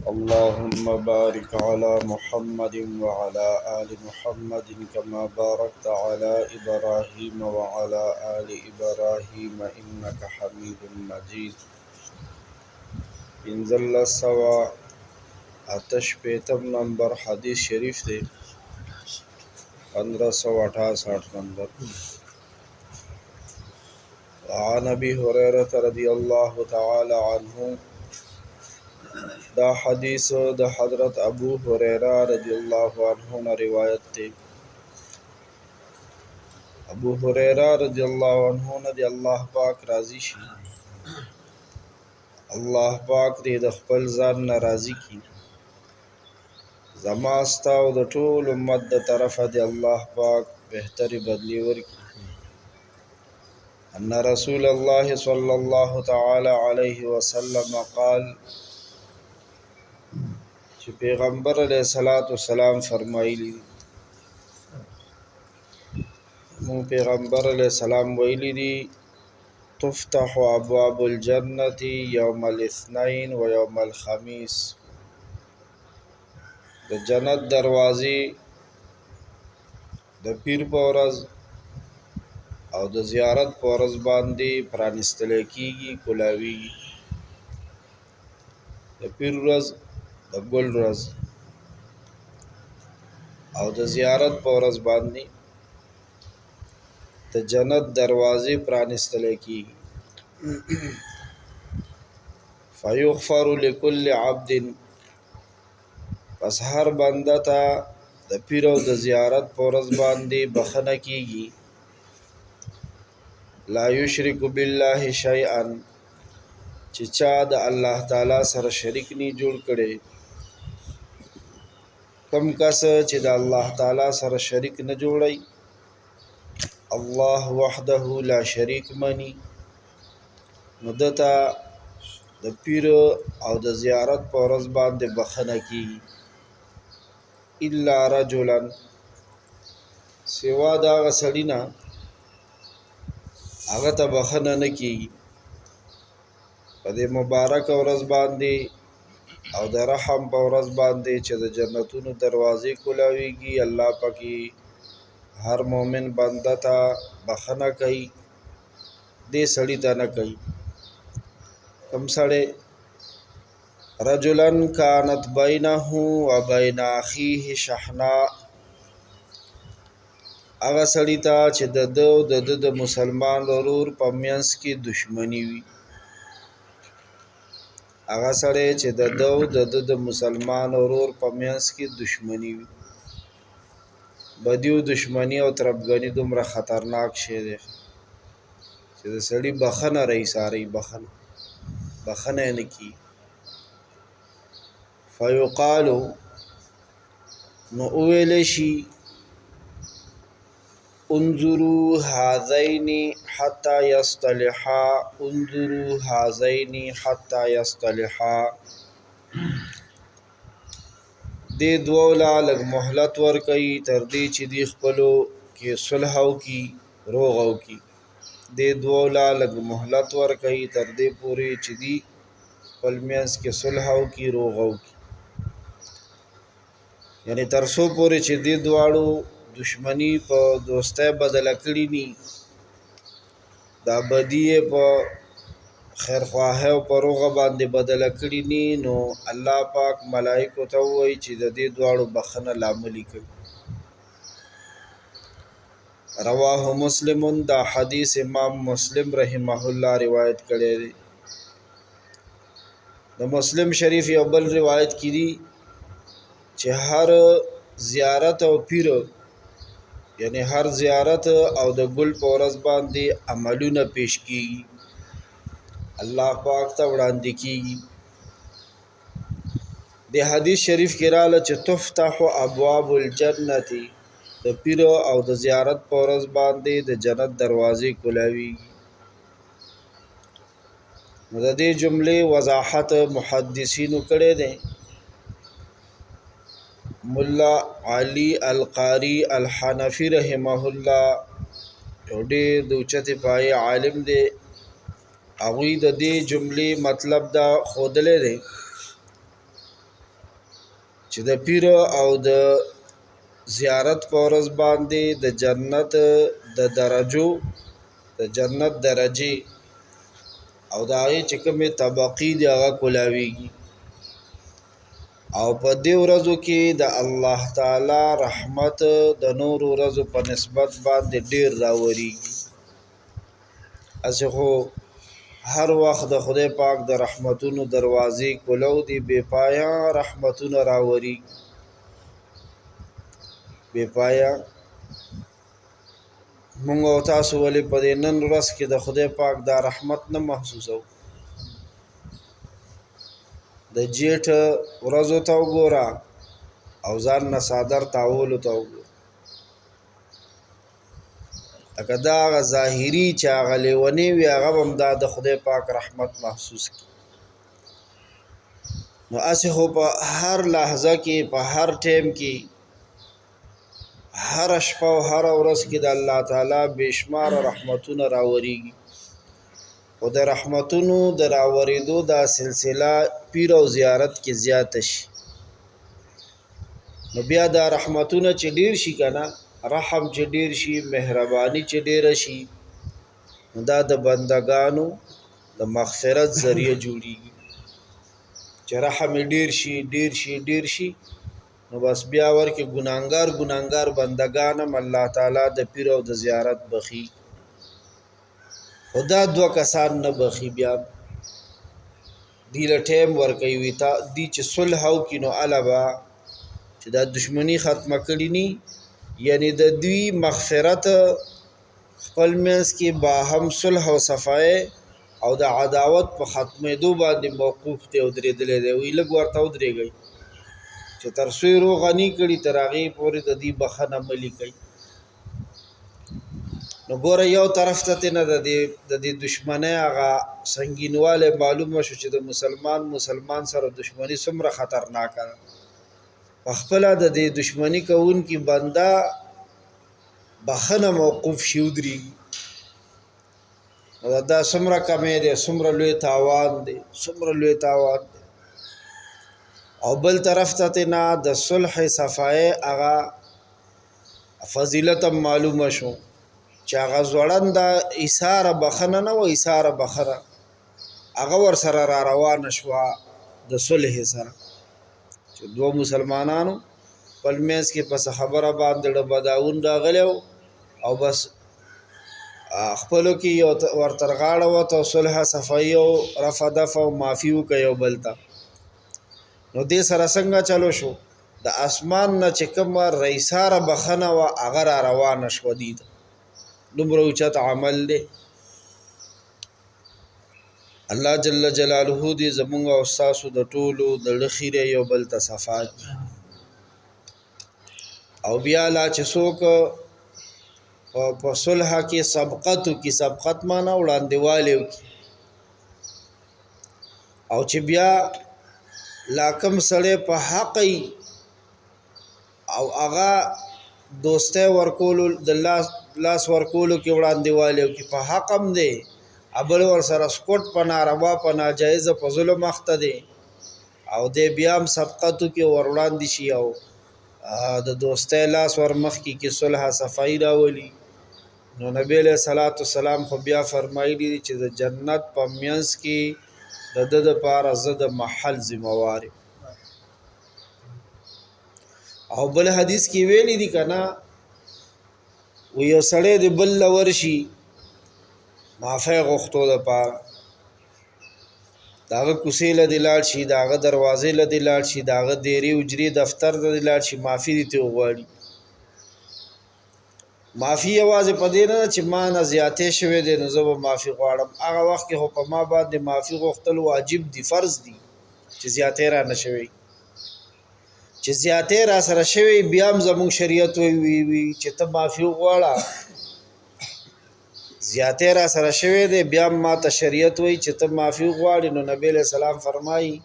اللهم بارك على محمد وعلى آل محمد كما باركت على إبراهيم وعلى آل إبراهيم إنك حميد مجيد. انزل السوا آتش پیتم نمبر حدیث شریف دے 1568 نمبر. عن ابي هريره رضي الله تعالى عنه، دا حدیث د حضرت ابو هریرہ رضی اللہ عنہ نے روایت تے. ابو هریرہ رضی اللہ عنہ نے دی اللہ پاک راضی شي، اللہ پاک دې د خپل ځان نه راضی کی. زما ستا او د ټول امت د طرفه دی الله پاک بهتري بدلی ورکی. ان رسول الله صلی الله تعالی علیه وسلم قال، چې پیغمبر علیہ الصلوۃ والسلام فرمایلی، مو پیغمبر علیہ السلام ویلی دی، تفتح ابواب الجنة یوم الاثنین و یوم الخمیس. د جنت دروازې د پیر په ورځ او د زیارت په ورځ باندې پرانستل کیږي، کولاویږي. د پیر ورځ، د ګل ورځ او د زیارت په ورځ باندې د جنت دروازې پرانستل کیږي. فیغفر لكل عبد، پس هر بنده ته د پیر او د زیارت په ورځ باندې بخنه کیږي. لا یشرک بالله شیئا، چې چا د الله تعالی سره شریک نی جوړ کړي. کم کس چې د الله تعالی سره شریک نه جوړي، الله وحده لا شریک منی، نو دته د پیر او د زیارت په ورځ باندې بخنه کیږي. الا رجلا، سوا دا غسړی نه هغه ته بخنه نه کیږي. په دې مبارک ورځ باندې او د رحم په ورځ باندې چې د جنتونو دروازې کولاویږي، الله پاکي هر مومن بنده ته بخنه کوي، دې سړی ته نه کوي. کم سړی رجلا کانت بینه و بین اخیه شحناء، هغه سړی ته چې د مسلمان ورور په منځ کې دشمنی وي. هغه سړی چې د مسلمان ورور په منځ کې دشمنی وي. بدیو دشمنی او تربګنی دومره خطرناک شی دی چې د سړی بخنه رئیساری بخنه نه کی. فیقالو، نو اویل شي، انظروا هذین حتی یصطلحا، انظروا هذین حتی یصطلحا. دې دوو لا لږ مهلت ورکوي تر دې چې دی خپلو کې صلح وکړي، روغ وکړي. دې دوو لا لږ مهلت ورکوي تر دې پورې چې دی خپل منځ کې صلح وکړي، روغ وکړي. یعنی تر څو پورې چې دې دواړو دشمنی په دوستۍ بدله کړي ني، دا بدی په خیرخواهی او په روغه باندې بدله کړي ني، نو الله پاک ملائکو ته وایي چې د دې دواړو بخنه لاملي کوي. رواه مسلم، دا حدیث امام مسلم رحمه الله روایت کړی دی. د مسلم شریف یو بل روایت کې دی چې هر زیارت او پیر، یعنی هر زیارت او د ګل په ورځ باندې عملونه پیش کیږي، الله پاک ته وړاندې کیږي. د حدیث شریف کې رااله چې تفتح ابواب الجنة، د پیر او د زیارت په ورځ باندې د جنت دروازې کولاویږي. نو د دې جملې وضاحت محدثینو کړی دی. مولا علی القاری الحنفی رحمه الله یو ډېر د اوچتې پایې عالم دی. هغوی د دې جملې مطلب دا ښودلی دی چې د پیر او د زیارت په ورځ باندې د جنت د درجو د جنت درجې او د هغې چې کومې طبقې دي هغه کولاویږي او په دې ورځو کې د الله تعالی رحمت د نور ورځو په نسبت باندې ډیر راوریږي. اسې خو هر وخت د خدای پاک د رحمتونو دروازې کولو دي، بې پایا رحمتونه راوریږي، بې پایا. مونږ او تاسو ولې په دې نن ورځ کې د خدای پاک دا رحمت نه محسوسو؟ د جیټ ورځو ته وګوره او ځان نه څادر تاولو ته وګوره، لکه دا هغه ظاهري چې هغه لیونی وي هغه هم دا د خدای پاک رحمت محسوس کړي. نو هسې خو په هر لحظه کې په هر ټیم کې هر شپه او هر ورځ کې د الله تعالی بېشمار رحمتونه راوریږي، خو د رحمتونو د راوریدو دا سلسله پیر او زیارت کې زیاته شي. نو بیا دا رحمتونه چې ډیر شي که نه، رحم چې ډیر شي، مهرباني چې ډیره شي، نو دا د بندگانو د مغفرت ذریعه جوړیږي. چې رحم ډیر شي ډیر شي ډیر شي، نو بس بیا ورکې ګناهګار بندگان هم الله تعالی د پیر او د زیارت بخي. خدا دوه کسان نه بخي، بیا دی له ټیم ورکوي وي تا دی چې صلح وکړي نو هله به چې دا دشمني ختمه کړي ني، یعنی د دوی مغفرت خپل منځ کې باهم صلح او صفای او د عداوت په ختمېدو باندې موقوف دی او درېدلی دی. وی لږ ورته ودرېږئ چې تر څو یې روغه نه کړي تر هغې پورې د دې بخښنه مه لیکئ. نو ګوره یو طرف ته تېنه د دې دشمنۍ هغه سنګینوالی معلومه شو چې د مسلمان سره دشمني څومره خطرناکه ده. پخپله د دې دشمني کوونکي بنده بخښنه موقوف شي ودرېږي، نو دا څومره کمی دی، څومره لوی تاوان دی، څومره لوی تاوان دی. او بل طرف ته تېنه د صلح صفای هغه فضیلت هم معلومه شو چې هغه ځوړنده ایثاره بخښنه نه وه، ایثاره بخښنه هغه ورسره را روانه شوه د صلح سره، چې دوه مسلمانانو خپل منځ کې په څه خبره باندې ډبداون راغلی او بس خپلو کې یو ورته غاړه وته او صلح صفایي او رفع دفع او معافي وکړه یو بل ته. نو دې سره څنګه چلو شو؟ د اسمان نه چې کومه رئیساره بخښنه وه هغه را روانه شوه دي ته. دومره اوچت عمل دی. الله جل جلاله دې زمونږ او ستاسو د ټولو د زړه خیرې یو بل ته صفا کړي. او بیا لا چې څوک په صلح کې سبقت وکړي، سبقت معنا وړاندېوالی وکړي، او چې بیا لا کوم سړی په حق او هغه دوستی ورکولو د لاس ورکولو کې وړاندېوالی وکړي، په حق هم دی، بل ورسره سکوټ په ناروا په ناجایزه په ظلم اخته دی، او دی بیا هم سبقت وکړي ور وړاندې شي او د دوستی لاس ور مخکې کې صلح صفایي راولي. نو نبی علیه الصلاة والسلام خو بیا فرمایلي دي چې د جنت په منځ کې د ده دپاره زه د محل ذموار یم. او بل حدیث کې ویلي دي که نه، و یو سړی د بل له ورشي معافی غوښتو دپاره، د هغه کوڅې له دې لاړ شي، د هغه دروازې له دې لاړ شي، د هغه دیرې حجرې دفتر ته دې لاړ شي، معافي دې ترې وغواړي. معافي یوازې په دې نه ده چې ما نه زیاتې شوی دی نو زه به معافي غواړم، هغه وخت کې خو په ما باندې معافي غوښتل واجب دي، فرض دي چې زیاتې را نه شوی. چې زیاتې را سره شوی بیا هم زموږ شریعت وی چې ته معافي وغواړه، زیاتې را سره شوی دی بیا هم ما ته شریعت وی چې ته معافي وغواړې. نو نبی علیه السلام فرمایي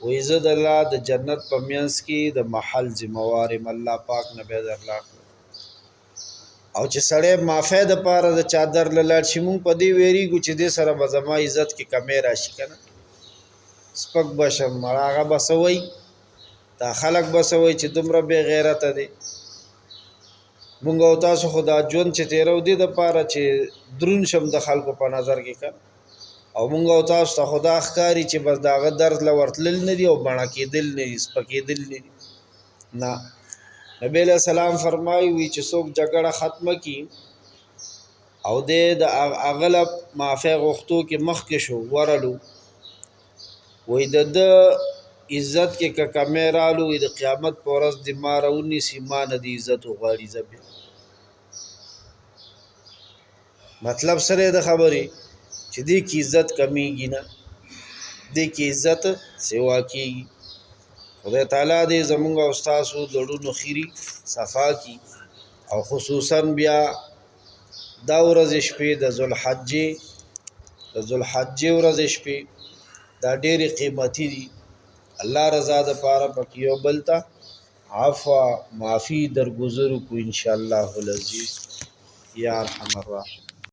وی زه د الله د جنت په منځ کې د محل ذموار یم، الله پاک نه به درله. او چې سړی معافی دپاره د چادر له لاړ شي، مونږ په دې ویریږو چې دې سره به زما عزت کې کمی راشي که نه، سپک به شم، هغه به څه وایي، د دا خلک بس وایي چې دومره بې غیرته دی. مونږ او تاسو خو دا ژوند چې تېرو دې دپاره چې دروند شم د خلکو په نظر کې که او مونږ او تاسو ته خو دا ښکاري چې بس د هغه درد له ورتلل نه دي او بڼه کېدل نه دي، سپکېدل نه دي. نه، نبی علیہ السلام فرمایي وي چې څوک جګړه ختمه کي او دی د هغه له معافی غوښتو کې مخکې شو ورلو، وایي د ده عزت کې که کمی رالو، وایي د قیامت په ورځ دې ما راونیسي، ما نه د عزت وغواړي. زه بیا مطلب سره د خبرې چې دې کې عزت کمیږي نه، دې کې عزت سوا کېږي. خدای تعالی دې زمونږ او ستاسو د زړونو خیري صفا کي او خصوصا بیا دا ورځې شپې د ذوالحجې ورځې شپې دا ډېرې قیمتي دي. الله رضا دپاره پکې یو بل ته عفو معافي درګذر کو انشاءالله العزیز یا ارحم الراحمین.